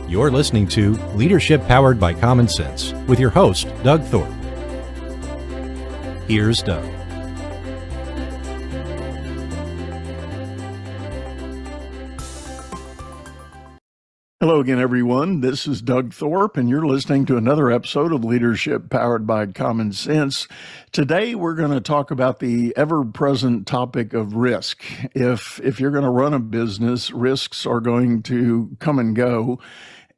You're listening to Leadership Powered by Common Sense with your host, Doug Thorpe. Here's Doug. Hello again, everyone. This is Doug Thorpe, and you're listening to another episode of Leadership Powered by Common Sense. Today, we're going to talk about the ever-present topic of risk. If you're going to run a business, risks are going to come and go.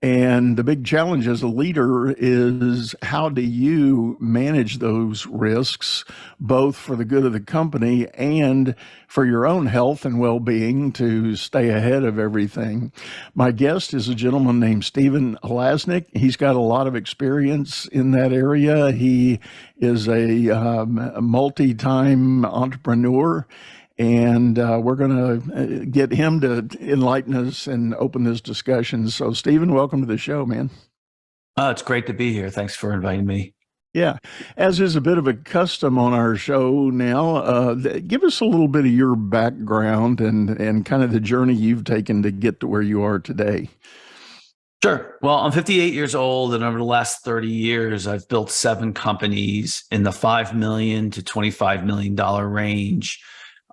And the big challenge as a leader is, how do you manage those risks, both for the good of the company and for your own health and well-being, to stay ahead of everything? My guest is a gentleman named Stephen Halasnik. He's got a lot of experience in that area. He is a multi-time entrepreneur. And we're going to get him to enlighten us and open this discussion. So, Stephen, welcome to the show, man. It's great to be here. Thanks for inviting me. Yeah. As is a bit of a custom on our show now, give us a little bit of your background and kind of the journey you've taken to get to where you are today. Sure. Well, I'm 58 years old, and over the last 30 years, I've built 7 companies in the $5 million to $25 million range.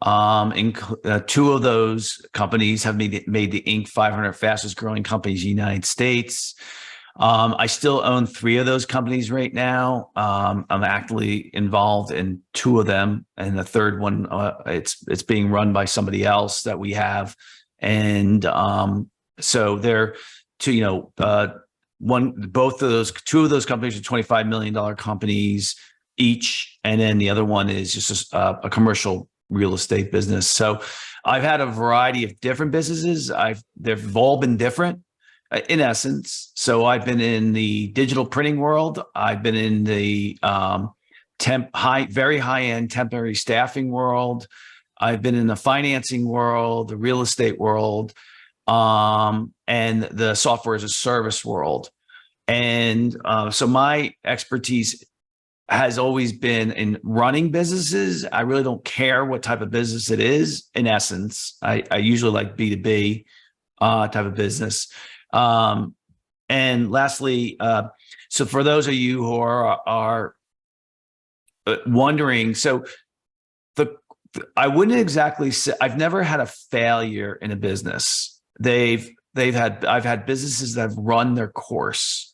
2 of those companies have made the Inc. 500 fastest growing companies in the United States. I still own 3 of those companies right now. I'm actively involved in 2 of them, and the third one, it's being run by somebody else that we have. And so they're both of those 2 of those companies are $25 million companies each, and then the other one is just a commercial real estate business. So I've had a variety of different businesses. They've all been different in essence. So I've been in the digital printing world. I've been in the very high-end temporary staffing world. I've been in the financing world, the real estate world, and the software as a service world. And so my expertise has always been in running businesses. I really don't care what type of business it is. In essence, I usually like B2B type of business. And lastly, so for those of you who are wondering, so I wouldn't exactly say I've never had a failure in a business. I've had businesses that have run their course.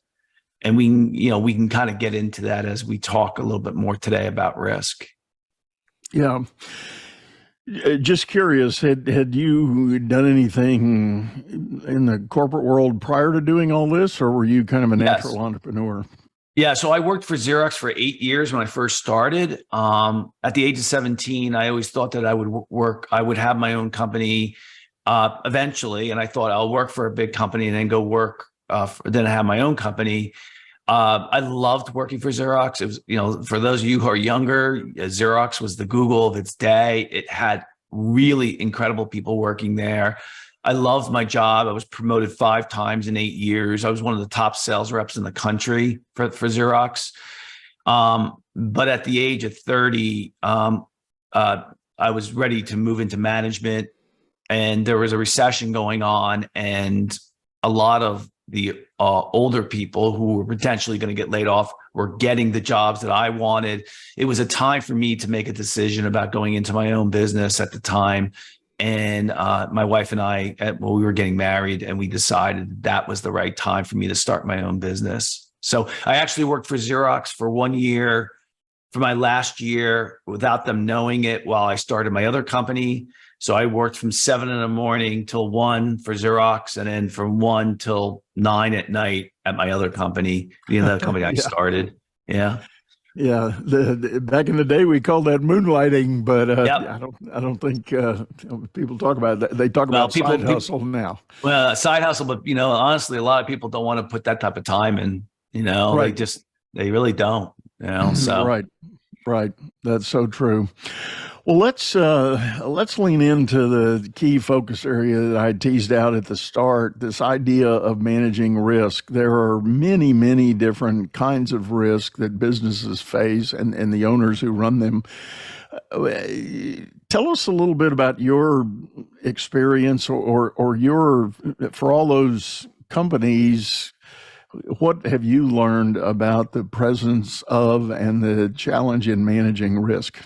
And we can kind of get into that as we talk a little bit more today about risk. Yeah. Just curious, had you done anything in the corporate world prior to doing all this, or were you kind of a natural entrepreneur? Yeah. So I worked for Xerox for 8 years when I first started. At the age of 17, I always thought that I would have my own company eventually. And I thought I'll work for a big company and then go work then I have my own company. I loved working for Xerox. It was, for those of you who are younger, Xerox was the Google of its day. It had really incredible people working there. I loved my job. I was promoted 5 times in 8 years. I was one of the top sales reps in the country for Xerox. But at the age of 30, I was ready to move into management, and there was a recession going on, and a lot of the older people who were potentially going to get laid off were getting the jobs that I wanted. It was a time for me to make a decision about going into my own business at the time. And my wife and I, we were getting married, and we decided that was the right time for me to start my own business. So I actually worked for Xerox for 1 year, for my last year, without them knowing it, while I started my other company. So I worked from 7 a.m. till 1 for Xerox, and then from 1 till 9 at night at my other company, the company I started. Yeah. Yeah. Back in the day, we called that moonlighting, but yep. I don't think people talk about it. They talk about side hustle now. Well, side hustle, but honestly, a lot of people don't want to put that type of time in. Right. They really don't. So right. That's so true. Well, let's lean into the key focus area that I teased out at the start, this idea of managing risk. There are many, many different kinds of risk that businesses face and the owners who run them. Tell us a little bit about your experience or your, for all those companies, what have you learned about the presence of and the challenge in managing risk?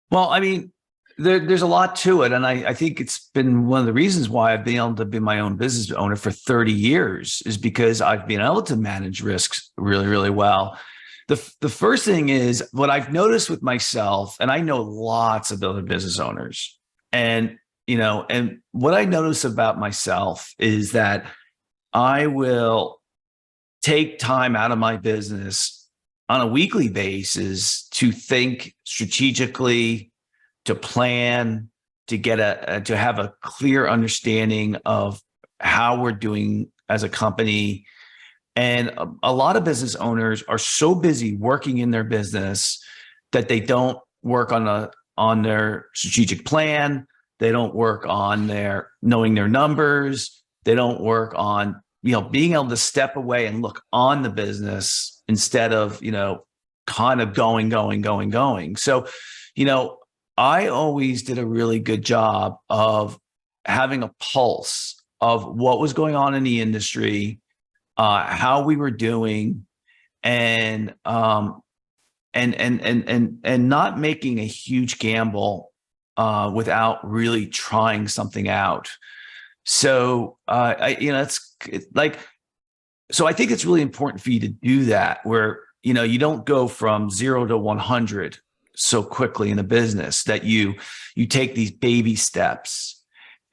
Well, I mean, there's a lot to it. And I think it's been one of the reasons why I've been able to be my own business owner for 30 years is because I've been able to manage risks really, really well. The first thing is what I've noticed with myself, and I know lots of other business owners, and and what I notice about myself is that I will take time out of my business on a weekly basis to think strategically, to plan, to get to have a clear understanding of how we're doing as a company. And a lot of business owners are so busy working in their business that they don't work on their strategic plan. They don't work on their knowing their numbers. They don't work on being able to step away and look on the business instead of kind of going. So, I always did a really good job of having a pulse of what was going on in the industry, how we were doing, and not making a huge gamble without really trying something out. So so I think it's really important for you to do that, where you don't go from 0 to 100 so quickly in a business, that you take these baby steps,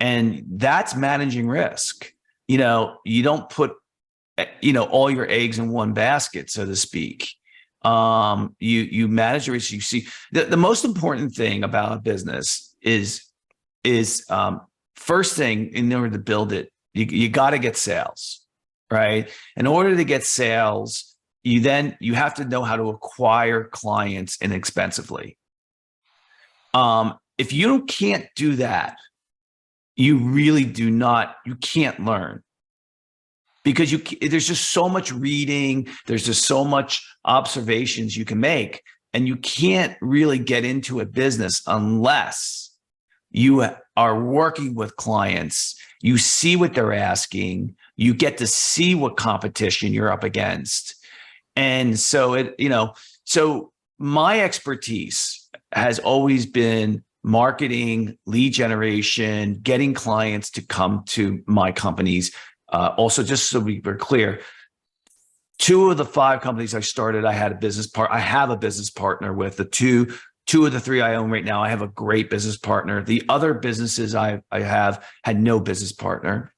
and that's managing risk. You don't put all your eggs in one basket, so to speak. You manage your risk. You see, the most important thing about a business is first thing, in order to build it, you got to get sales, right? In order to get sales, you have to know how to acquire clients inexpensively. If you can't do that, you really you can't learn, because there's just so much reading, there's just so much observations you can make, and you can't really get into a business unless you are working with clients. You see what they're asking, you get to see what competition you're up against. And so so my expertise has always been marketing, lead generation, getting clients to come to my companies. Also, just so we were clear, 2 of the 5 companies I started, I have a business partner with. The two of the 3 I own right now, I have a great business partner. The other businesses I have had no business partner.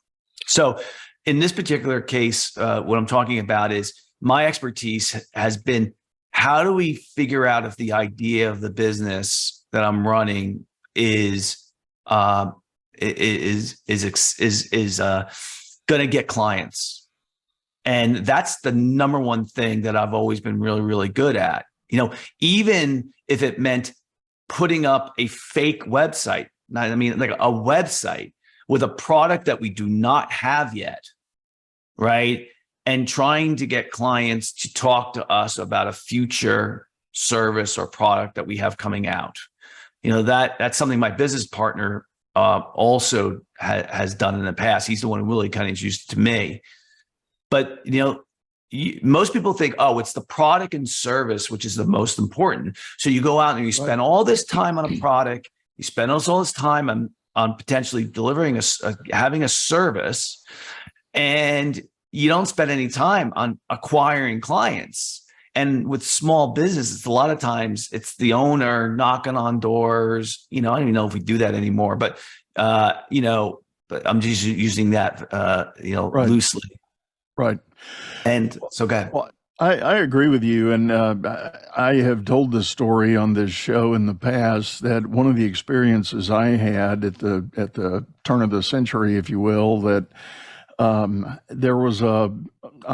So in this particular case, what I'm talking about is my expertise has been, how do we figure out if the idea of the business that I'm running is going to get clients? And that's the number one thing that I've always been really, really good at. Even if it meant putting up a fake website, like a website with a product that we do not have yet, right? And trying to get clients to talk to us about a future service or product that we have coming out. That's something my business partner also has done in the past. He's the one who really kind of introduced it to me. But most people think, oh, it's the product and service which is the most important. So you go out and you spend all this time on a product, you spend all this time on potentially delivering having a service, and you don't spend any time on acquiring clients. And with small businesses, a lot of times it's the owner knocking on doors. I don't even know if we do that anymore, but but I'm just using that loosely. Right. And so go ahead. Well, I agree with you. And I have told this story on this show in the past, that one of the experiences I had at the turn of the century, if you will, that I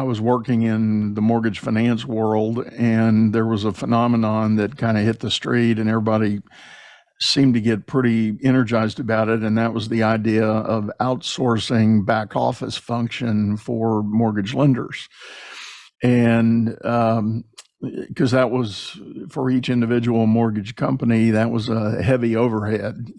was working in the mortgage finance world, and there was a phenomenon that kind of hit the street, and everybody seemed to get pretty energized about it. And that was the idea of outsourcing back office function for mortgage lenders. And because that was, for each individual mortgage company, that was a heavy overhead.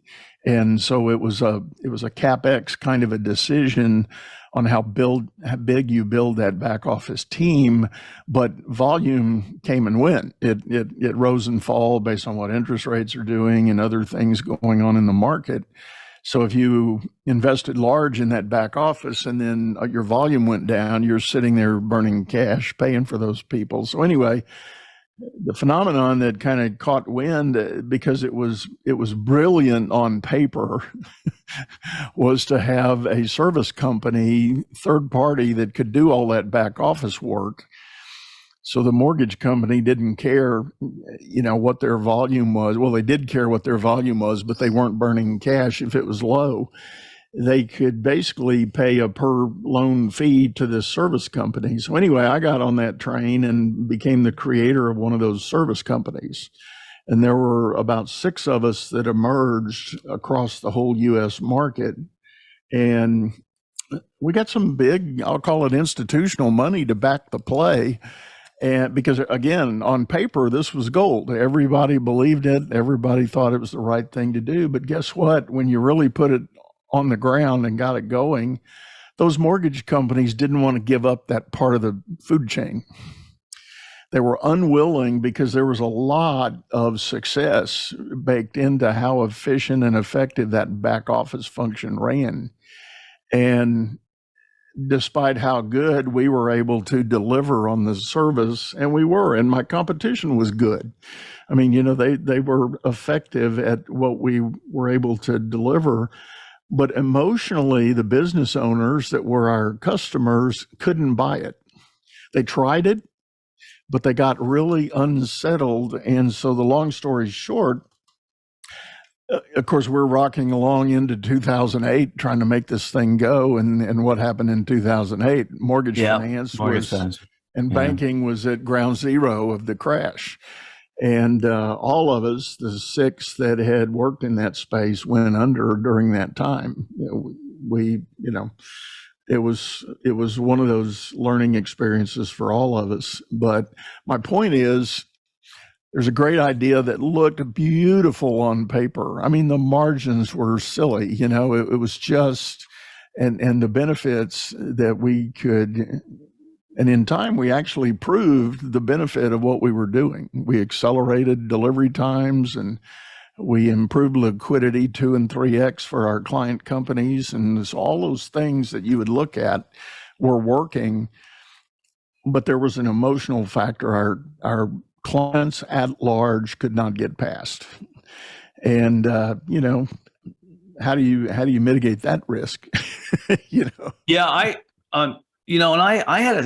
And so it was a CapEx kind of a decision on how big you build that back office team, but volume came and went. It rose and fall based on what interest rates are doing and other things going on in the market. So if you invested large in that back office and then your volume went down, you're sitting there burning cash, paying for those people. So anyway, the phenomenon that kind of caught wind because it was brilliant on paper was to have a service company, third party, that could do all that back office work. So the mortgage company didn't care, what their volume was. Well, they did care what their volume was, but they weren't burning cash if it was low. They could basically pay a per loan fee to this service company. So anyway, I got on that train and became the creator of one of those service companies. And there were about 6 of us that emerged across the whole U.S. market. And we got some big, I'll call it institutional money to back the play. And because again, on paper, this was gold. Everybody believed it. Everybody thought it was the right thing to do. But guess what? When you really put it on the ground and got it going, those mortgage companies didn't want to give up that part of the food chain. They were unwilling because there was a lot of success baked into how efficient and effective that back office function ran. And despite how good we were able to deliver on the service, and my competition was good. I mean, they were effective at what we were able to deliver. But emotionally, the business owners that were our customers couldn't buy it. They tried it, but they got really unsettled. And so the long story short, of course, we're rocking along into 2008, trying to make this thing go. And what happened in 2008? Mortgage finance and banking was at ground zero of the crash. And all of us, the 6 that had worked in that space, went under during that time. It was one of those learning experiences for all of us. But my point is, there's a great idea that looked beautiful on paper. I mean, the margins were silly. It was just, and the benefits that we could. And in time, we actually proved the benefit of what we were doing. We accelerated delivery times and we improved liquidity 2 and 3x for our client companies. And so all those things that you would look at were working, but there was an emotional factor our clients at large could not get past. And, how do you mitigate that risk? Yeah, and I had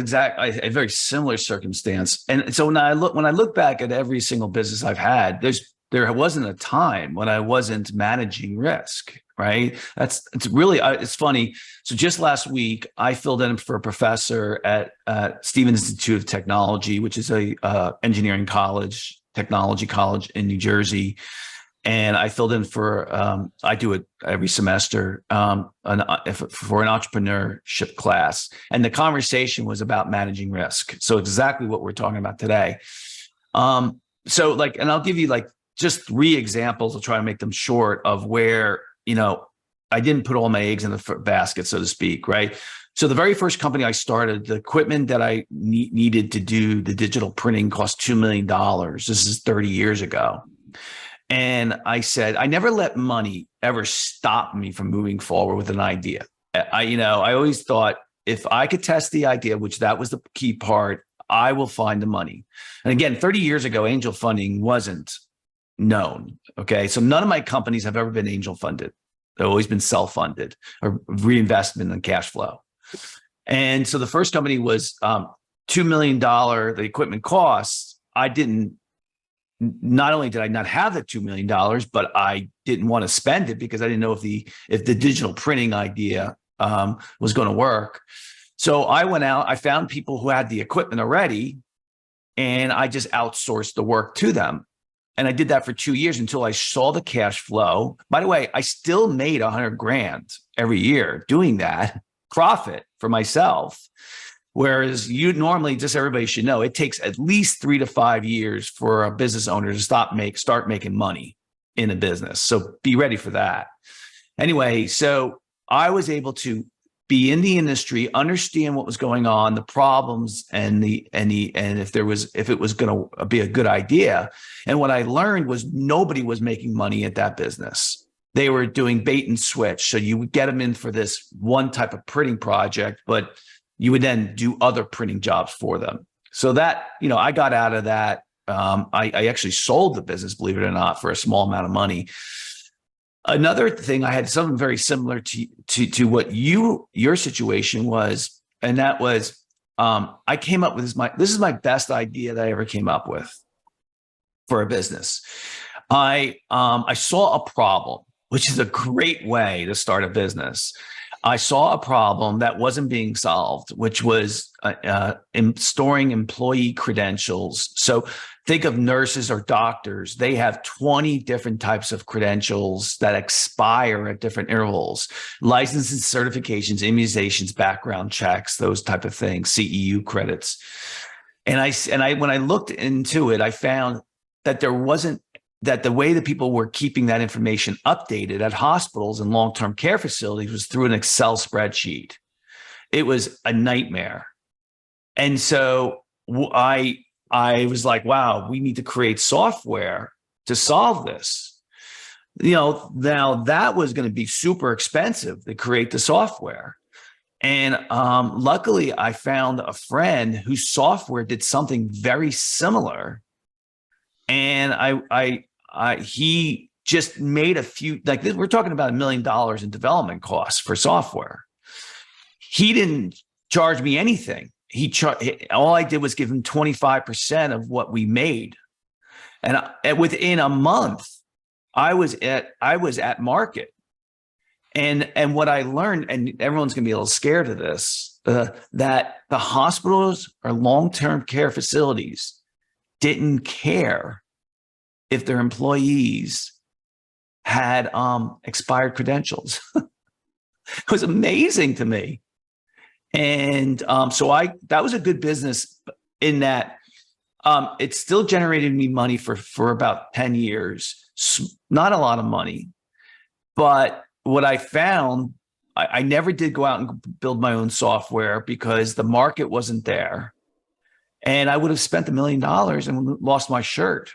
a very similar circumstance. And so when I look back at every single business I've had, there wasn't a time when I wasn't managing risk, right? It's funny. So just last week, I filled in for a professor at Stephen Institute of Technology, which is a engineering college, technology college in New Jersey. And I filled in for, I do it every semester for an entrepreneurship class. And the conversation was about managing risk. So exactly what we're talking about today. And I'll give you just 3 examples. I'll try to make them short of where, I didn't put all my eggs in the basket, so to speak, right? So the very first company I started, the equipment that I needed to do the digital printing cost $2 million. This is 30 years ago. And I said, I never let money ever stop me from moving forward with an idea. I always thought if I could test the idea, which that was the key part, I will find the money. And again, 30 years ago, angel funding wasn't known. Okay. So none of my companies have ever been angel funded. They've always been self-funded or reinvestment in cash flow. And so the first company was $2 million, the equipment costs. Not only did I not have the $2 million, but I didn't want to spend it because I didn't know if the digital printing idea was going to work. So I went out, I found people who had the equipment already, and I just outsourced the work to them. And I did that for 2 years until I saw the cash flow. By the way, I still made $100,000 every year doing that profit for myself. Whereas just everybody should know, it takes at least 3 to 5 years for a business owner to start making money in a business. So be ready for that. Anyway, so I was able to be in the industry, understand what was going on, the problems, and if it was going to be a good idea. And what I learned was nobody was making money at that business. They were doing bait and switch. So you would get them in for this one type of printing project, but you would then do other printing jobs for them. So that, I got out of that. I actually sold the business, believe it or not, for a small amount of money. Another thing, I had something very similar to what your situation was, and that was I came up with this is my best idea that I ever came up with for a business. I saw a problem, which is a great way to start a business. I saw a problem that wasn't being solved, which was in storing employee credentials. So think of nurses or doctors. They have 20 different types of credentials that expire at different intervals: licenses, certifications, immunizations, background checks, those type of things, CEU credits. And I when I looked into it, I found that that the way that people were keeping that information updated at hospitals and long-term care facilities was through an Excel spreadsheet. It was a nightmare. And so I was like, wow, we need to create software to solve this. Now that was going to be super expensive to create the software. And luckily I found a friend whose software did something very similar. And he just made a few, like this, we're talking about $1 million in development costs for software. He didn't charge me anything. All I did was give him 25% of what we made. And within a month, I was at market. And what I learned, and everyone's going to be a little scared of this, that the hospitals or long-term care facilities didn't care if their employees had expired credentials. It was amazing to me. And so that was a good business in that it still generated me money for about 10 years. Not a lot of money, but what I found, I never did go out and build my own software because the market wasn't there. And I would have spent $1 million and lost my shirt.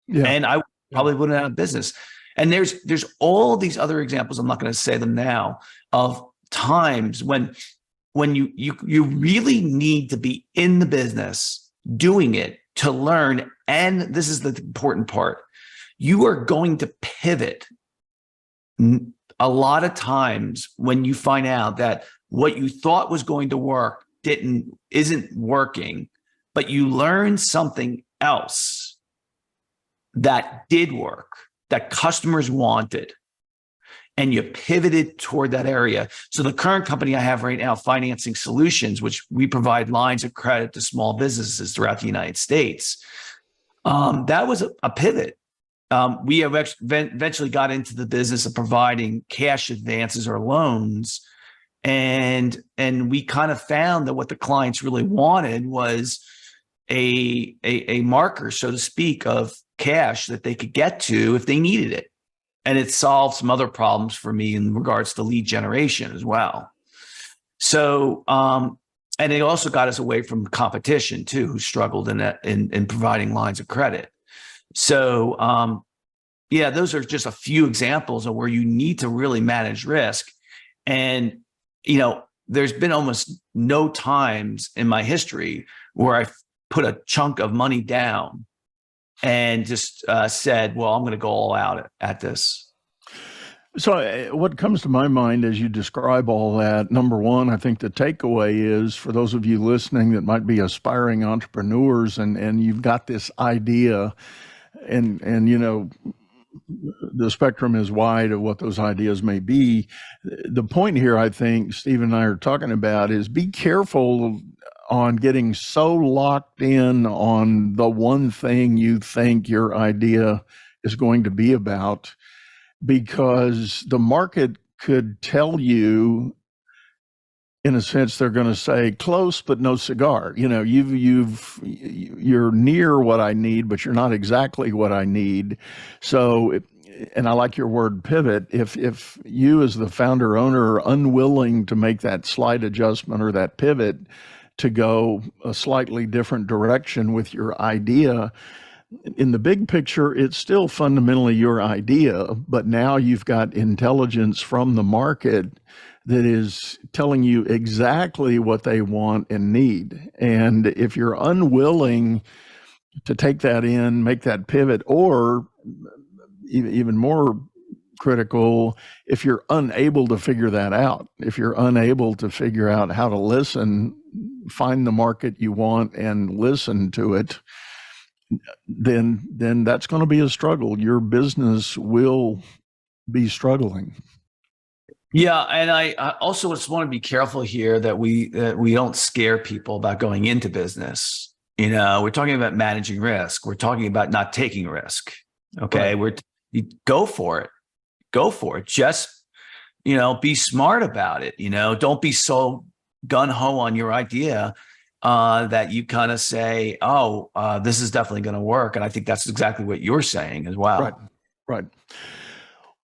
Yeah. And I probably wouldn't have a business. And there's all these other examples, I'm not going to say them now, of times when you really need to be in the business, doing it to learn. And this is the important part. You are going to pivot a lot of times when you find out that what you thought was going to work isn't working, but you learn something else that did work, that customers wanted, and you pivoted toward that area. So the current company I have right now, Financing Solutions, which we provide lines of credit to small businesses throughout the United States, that was a pivot. We have eventually got into the business of providing cash advances or loans. And we kind of found that what the clients really wanted was a marker, so to speak, of cash that they could get to if they needed it. And it solved some other problems for me in regards to lead generation as well. So, and it also got us away from competition too, who struggled in providing lines of credit. So, yeah, those are just a few examples of where you need to really manage risk. And, there's been almost no times in my history where I put a chunk of money down and just said, well, I'm going to go all out at this. So what comes to my mind as you describe all that, number one, I think the takeaway is for those of you listening that might be aspiring entrepreneurs and you've got this idea and the spectrum is wide of what those ideas may be. The point here, I think, Steve and I are talking about is be careful on getting so locked in on the one thing you think your idea is going to be about, because the market could tell you, in a sense, they're going to say close but no cigar. You're near what I need, but you're not exactly what I need. So and I like your word pivot, if you as the founder owner are unwilling to make that slight adjustment or that pivot to go a slightly different direction with your idea, in the big picture, it's still fundamentally your idea, but now you've got intelligence from the market that is telling you exactly what they want and need. And if you're unwilling to take that in, make that pivot, or even more critical, if you're unable to figure that out, if you're unable to figure out how to listen, find the market you want and listen to it, then that's going to be a struggle. Your business will be struggling. Yeah, and I also just want to be careful here that we don't scare people about going into business. We're talking about managing risk. We're talking about not taking risk. Okay, Right. You go for it. Go for it. Just be smart about it. Don't be so gun ho on your idea that you kind of say, "Oh, this is definitely going to work." And I think that's exactly what you're saying as well. Right. Right.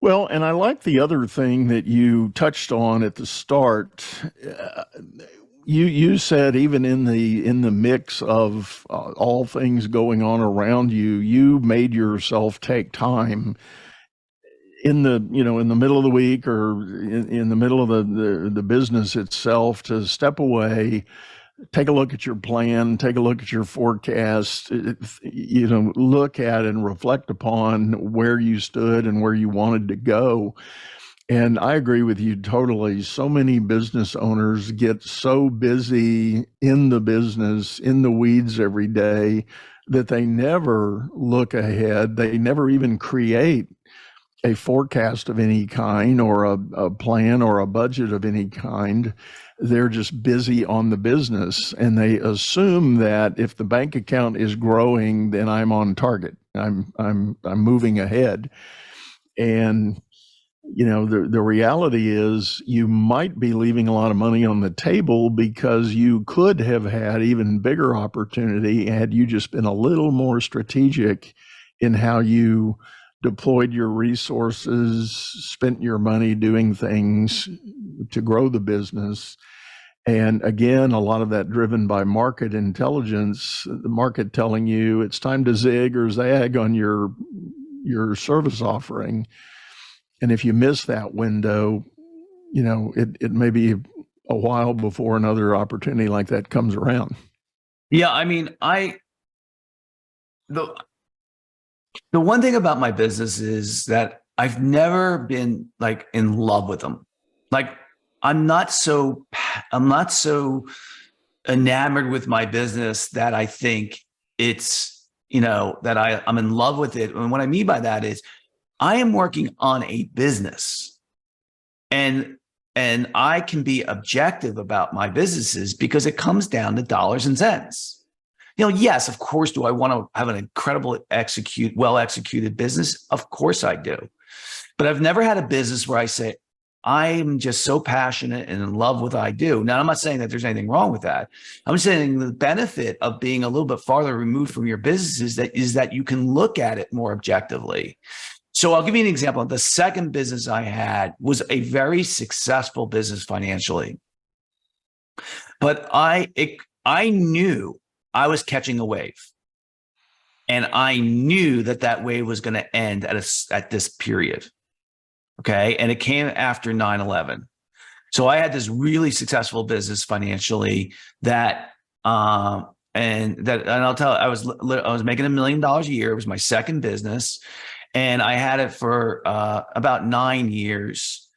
Well, and I like the other thing that you touched on at the start. You said even in the mix of all things going on around you, you made yourself take time in the middle of the week or in the middle of the business itself to step away, take a look at your plan, take a look at your forecast, look at and reflect upon where you stood and where you wanted to go. And I agree with you totally. So many business owners get so busy in the business, in the weeds every day, that they never look ahead. They never even create a forecast of any kind or a plan or a budget of any kind. They're just busy on the business, and they assume that if the bank account is growing, then I'm on target. I'm moving ahead. And the reality is you might be leaving a lot of money on the table because you could have had even bigger opportunity had you just been a little more strategic in how you deployed your resources, spent your money doing things to grow the business. And again, a lot of that driven by market intelligence, the market telling you it's time to zig or zag on your service offering. And if you miss that window, it may be a while before another opportunity like that comes around. Yeah, I mean, the one thing about my business is that I've never been like in love with them. Like I'm not so enamored with my business that I think it's, that I'm in love with it. And what I mean by that is I am working on a business and I can be objective about my businesses because it comes down to dollars and cents. Yes, of course, do I want to have an incredible well executed business? Of course I do. But I've never had a business where I say, I'm just so passionate and in love with what I do. Now, I'm not saying that there's anything wrong with that. I'm saying the benefit of being a little bit farther removed from your business is that you can look at it more objectively. So I'll give you an example. The second business I had was a very successful business financially. But I knew I was catching a wave. And I knew that wave was going to end at this period. Okay. And it came after 9/11. So I had this really successful business financially and I'll tell you, I was making $1 million a year. It was my second business. And I had it for about 9 years.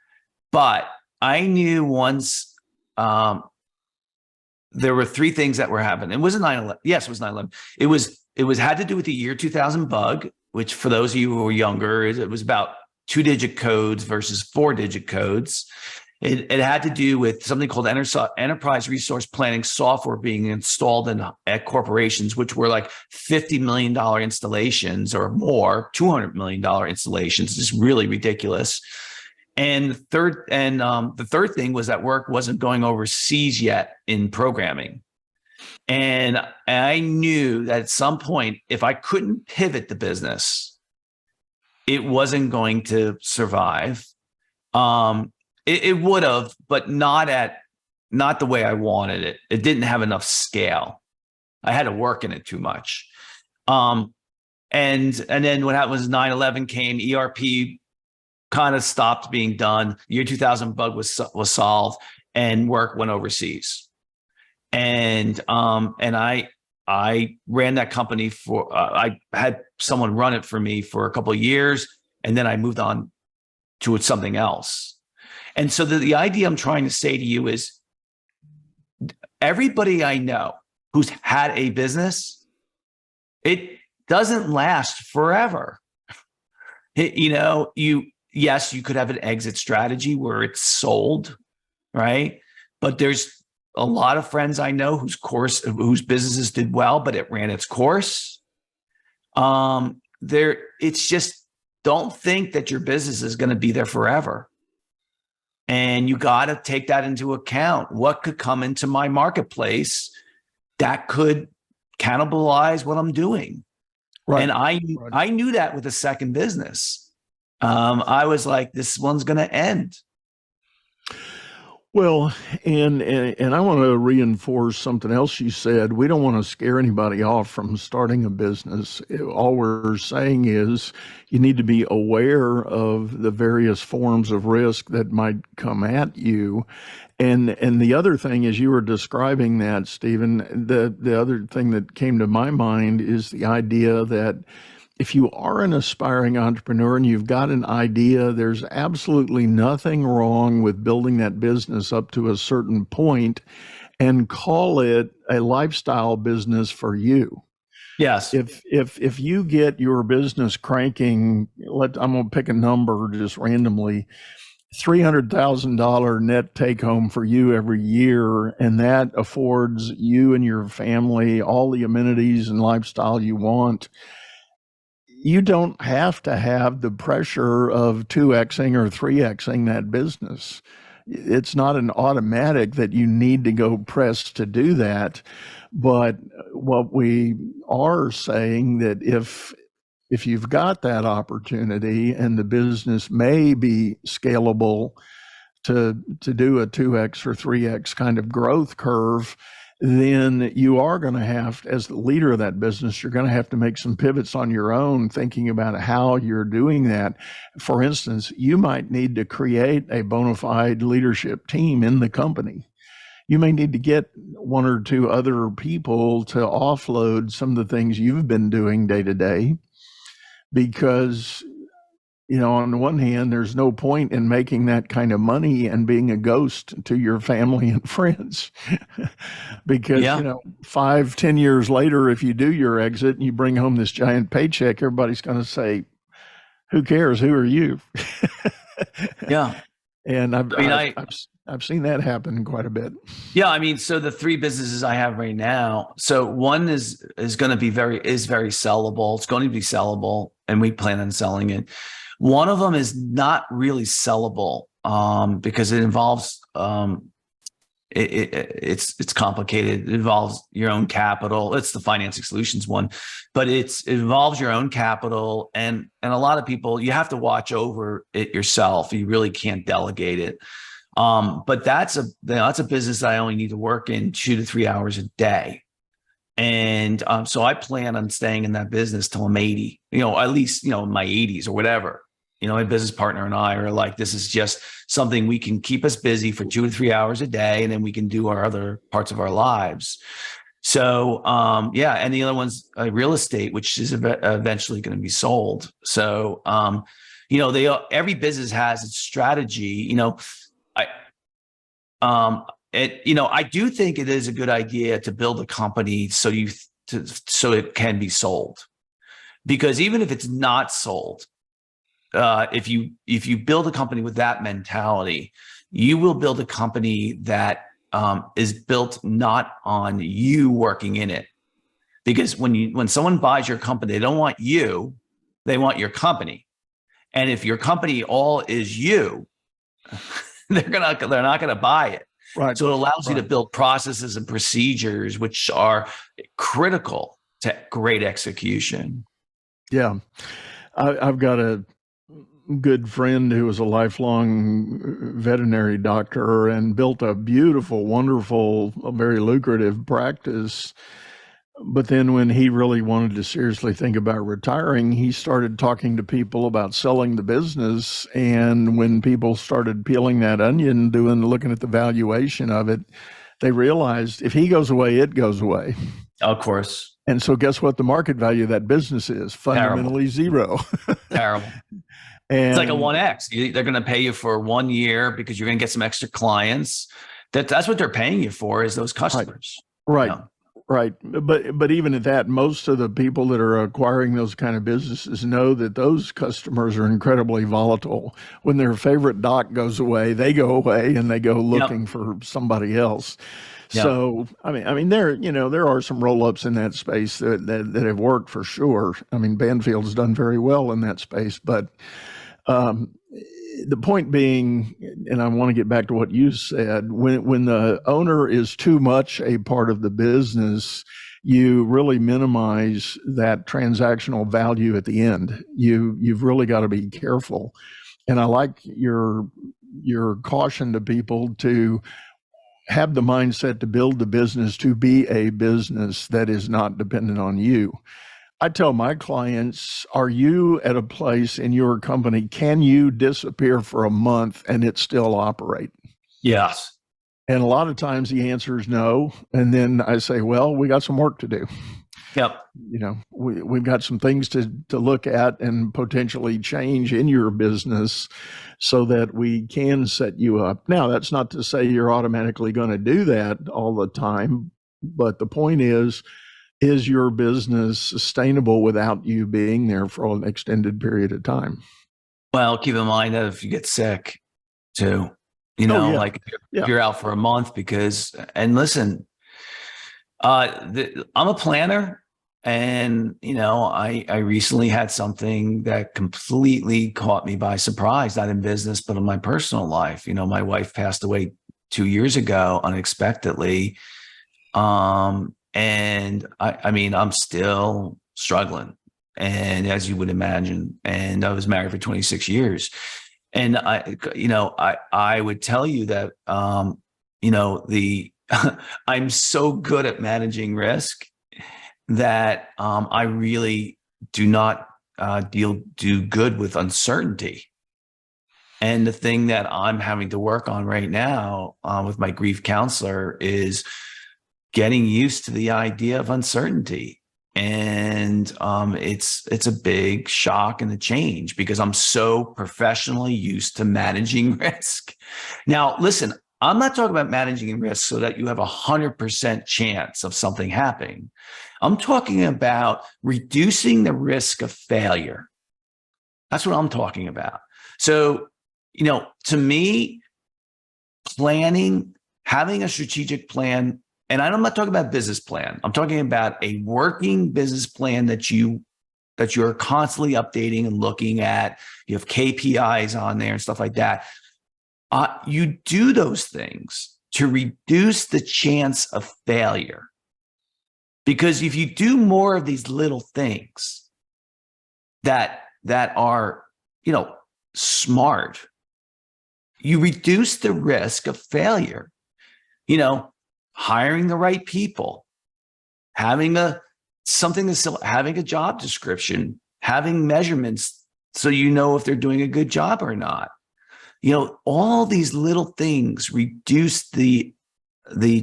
But I knew once there were three things that were happening. It wasn't 9/11. Yes, it was 9/11. It was had to do with the year 2000 bug, which for those of you who are younger, it was about 2-digit codes versus 4-digit codes. It had to do with something called enterprise resource planning software being installed at corporations, which were like $50 million installations or more, $200 million installations, just really ridiculous. And the third thing was that work wasn't going overseas yet in programming. And I knew that at some point, if I couldn't pivot the business, it wasn't going to survive. It would have, but not the way I wanted it. It didn't have enough scale. I had to work in it too much. And then when that was 9/11 came, ERP kind of stopped being done. Year 2000 bug was solved, and work went overseas. And I ran that company for, I had someone run it for me for a couple of years, and then I moved on to something else. And so the idea I'm trying to say to you is, everybody I know who's had a business, it doesn't last forever. Yes, you could have an exit strategy where it's sold, right? But there's a lot of friends I know whose businesses did well, but it ran its course. It's just, don't think that your business is going to be there forever. And you got to take that into account. What could come into my marketplace that could cannibalize what I'm doing? Right. And I knew that with the second business. I was like, this one's going to end. Well, and I want to reinforce something else you said. We don't want to scare anybody off from starting a business. All we're saying is you need to be aware of the various forms of risk that might come at you. And the other thing, as you were describing that, Stephen, the other thing that came to my mind is the idea that if you are an aspiring entrepreneur and you've got an idea, there's absolutely nothing wrong with building that business up to a certain point and call it a lifestyle business for you. Yes. If you get your business cranking, I'm going to pick a number just randomly, $300,000 net take home for you every year, and that affords you and your family all the amenities and lifestyle you want, you don't have to have the pressure of 2Xing or 3Xing that business. It's not an automatic that you need to go press to do that. But what we are saying, that if you've got that opportunity and the business may be scalable to do a 2X or 3X kind of growth curve, then you are going to have, as the leader of that business, you're going to have to make some pivots on your own, thinking about how you're doing that. For instance, you might need to create a bona fide leadership team in the company. You may need to get one or two other people to offload some of the things you've been doing day to day, because on the one hand, there's no point in making that kind of money and being a ghost to your family and friends. Because, 5-10 years later, if you do your exit and you bring home this giant paycheck, everybody's going to say, who cares? Who are you? Yeah. And I've seen that happen quite a bit. Yeah. So the three businesses I have right now, so one is going to be very sellable. It's going to be sellable, and we plan on selling it. One of them is not really sellable because it involves it's complicated. It involves your own capital. It's the financing solutions one, but it involves your own capital, and a lot of people, you have to watch over it yourself. You really can't delegate it. But that's a business that I only need to work in 2 to 3 hours a day. And so I plan on staying in that business till I'm 80, at least, in my 80s or whatever. My business partner and I are like, this is just something we can keep us busy for 2 to 3 hours a day, and then we can do our other parts of our lives. So, and the other one's real estate, which is eventually going to be sold. So, every business has its strategy. I do think it is a good idea to build a company so it can be sold, because even if it's not sold, if you build a company with that mentality, you will build a company that is built not on you working in it. Because when someone buys your company, they don't want you, they want your company. And if your company all is you, they're not going to buy it. Right. So it allows you to build processes and procedures which are critical to great execution. Yeah. I've got a good friend who was a lifelong veterinary doctor and built a beautiful, wonderful, very lucrative practice. But then when he really wanted to seriously think about retiring, he started talking to people about selling the business. And when people started peeling that onion, looking at the valuation of it, they realized if he goes away, it goes away. Of course. And so guess what the market value of that business is? Fundamentally zero. Terrible. And it's like a 1X. They're going to pay you for 1 year because you're going to get some extra clients. That's what they're paying you for, is those customers. Right. You know? Right. But even at that, most of the people that are acquiring those kind of businesses know that those customers are incredibly volatile. When their favorite doc goes away, they go away and they go looking for somebody else. Yep. So, I mean, there are some roll-ups in that space that have worked for sure. I mean, Banfield's done very well in that space, but the point being, and I want to get back to what you said, when the owner is too much a part of the business, you really minimize that transactional value at the end. You've really got to be careful. And I like your caution to people to have the mindset to build the business to be a business that is not dependent on you. I tell my clients, are you at a place in your company, can you disappear for a month and it still operate? Yes. And a lot of times the answer is no. And then I say, well, we got some work to do. Yep. We've got some things to look at and potentially change in your business so that we can set you up. Now, that's not to say you're automatically going to do that all the time, but the point is your business sustainable without you being there for an extended period of time? Well, keep in mind that if you get sick too, if you're out for a month and listen, I'm a planner, and, I recently had something that completely caught me by surprise, not in business, but in my personal life. My wife passed away 2 years ago unexpectedly. And I'm still struggling, and as you would imagine, and I was married for 26 years. And I would tell you that, I'm so good at managing risk that, I really do not, do good with uncertainty. And the thing that I'm having to work on right now, with my grief counselor is getting used to the idea of uncertainty. And it's a big shock and a change because I'm so professionally used to managing risk. Now, listen, I'm not talking about managing risk so that you have 100% chance of something happening. I'm talking about reducing the risk of failure. That's what I'm talking about. So, to me, planning, having a strategic plan, and I'm not talking about business plan. I'm talking about a working business plan that you're constantly updating and looking at. You have KPIs on there and stuff like that. You do those things to reduce the chance of failure. Because if you do more of these little things that are, smart, you reduce the risk of failure. Hiring the right people, having having a job description, having measurements so if they're doing a good job or not. All these little things reduce the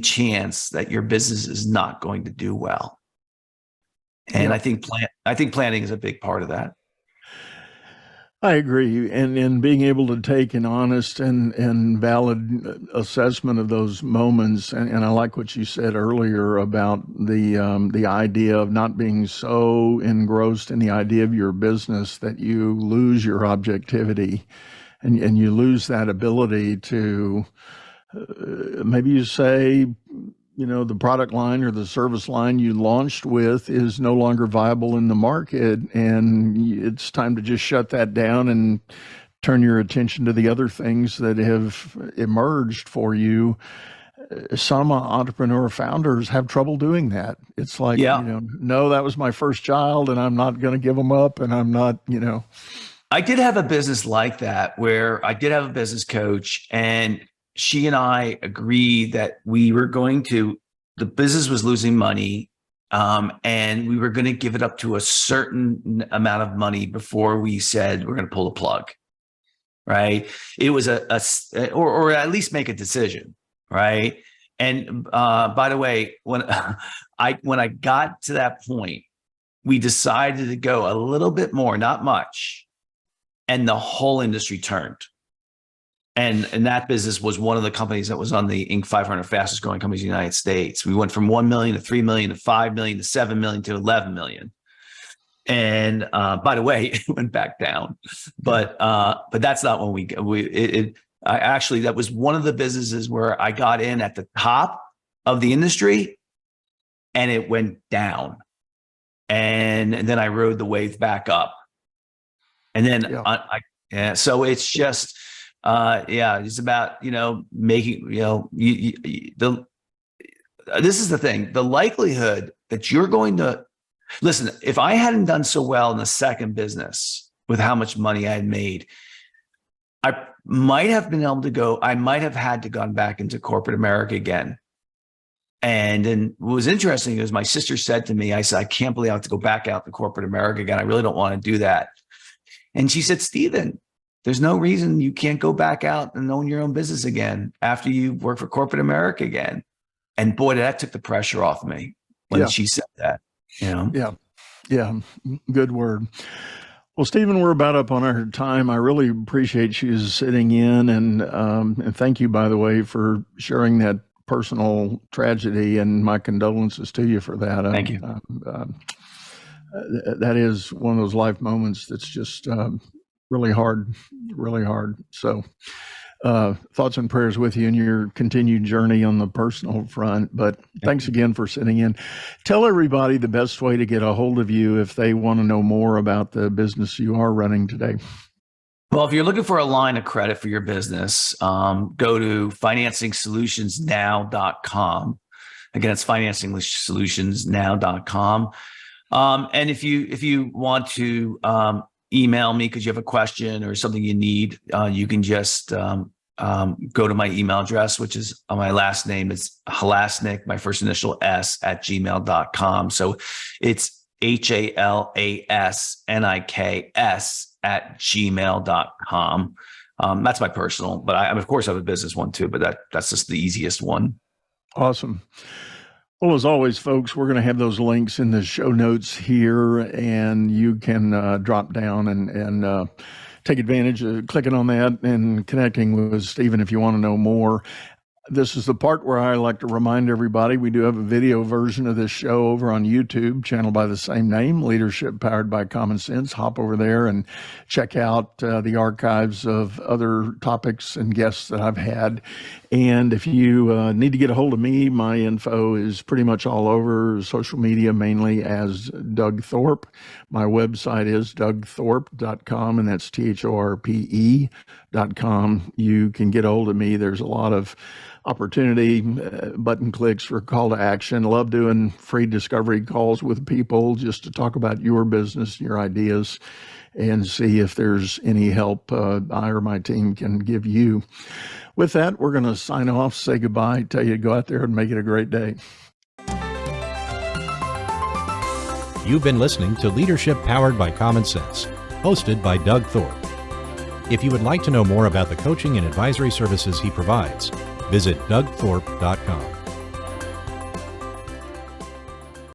chance that your business is not going to do well. And I think planning is a big part of that. I agree. And being able to take an honest and valid assessment of those moments. And I like what you said earlier about the idea of not being so engrossed in the idea of your business that you lose your objectivity and you lose that ability to maybe you say, the product line or the service line you launched with is no longer viable in the market, and it's time to just shut that down and turn your attention to the other things that have emerged for you. Some entrepreneur founders have trouble doing that. It's like, no, that was my first child and I'm not going to give them up, and I'm not, I did have a business like that where I did have a business coach, and she and I agreed that the business was losing money, and we were going to give it up to a certain amount of money before we said we're going to pull the plug. Right. It was or at least make a decision. Right. And by the way, when I got to that point, we decided to go a little bit more, not much. And the whole industry turned. And that business was one of the companies that was on the Inc. 500 fastest growing companies in the United States. We went from 1 million to 3 million to 5 million to 7 million to 11 million. And by the way, it went back down. But that's not when that was one of the businesses where I got in at the top of the industry and it went down. And then I rode the wave back up. And then so it's just, it's about, making, this is the thing, the likelihood that you're going to, listen, if I hadn't done so well in the second business with how much money I had made, I might have been able to go, I might have had to gone back into corporate America again. And then what was interesting is my sister said to me, I said, I can't believe I have to go back out to corporate America again. I really don't want to do that. And she said, Stephen, there's no reason you can't go back out and own your own business again after you work for corporate America again. And boy, that took the pressure off me when she said that. Yeah. Good word. Well, Stephen, we're about up on our time. I really appreciate you sitting in, and thank you, by the way, for sharing that personal tragedy, and my condolences to you for that. Thank you. That is one of those life moments that's just really hard. So thoughts and prayers with you in your continued journey on the personal front. But thanks again for sitting in. Tell everybody the best way to get a hold of you if they want to know more about the business you are running today. Well, if you're looking for a line of credit for your business, go to financingsolutionsnow.com. Again, it's financingsolutionsnow.com. And if you want to email me because you have a question or something you need, you can just go to my email address, which is my last name. It's Halasnik, my first initial S, @gmail.com. So it's HALASNIKS@gmail.com. That's my personal, but I of course have a business one too, but that's just the easiest one. Awesome. Well, as always, folks, we're going to have those links in the show notes here, and you can drop down and take advantage of clicking on that and connecting with Stephen if you want to know more. This is the part where I like to remind everybody we do have a video version of this show over on YouTube, channel by the same name, Leadership Powered by Common Sense. Hop over there and check out the archives of other topics and guests that I've had. And if you need to get a hold of me, my info is pretty much all over social media, mainly as Doug Thorpe. My website is dougthorpe.com, and that's THORPE.com. You can get a hold of me. There's a lot of opportunity, button clicks for call to action. Love doing free discovery calls with people just to talk about your business, your ideas, and see if there's any help I or my team can give you. With that, we're going to sign off, say goodbye, tell you to go out there and make it a great day. You've been listening to Leadership Powered by Common Sense, hosted by Doug Thorpe. If you would like to know more about the coaching and advisory services he provides, visit dougthorpe.com.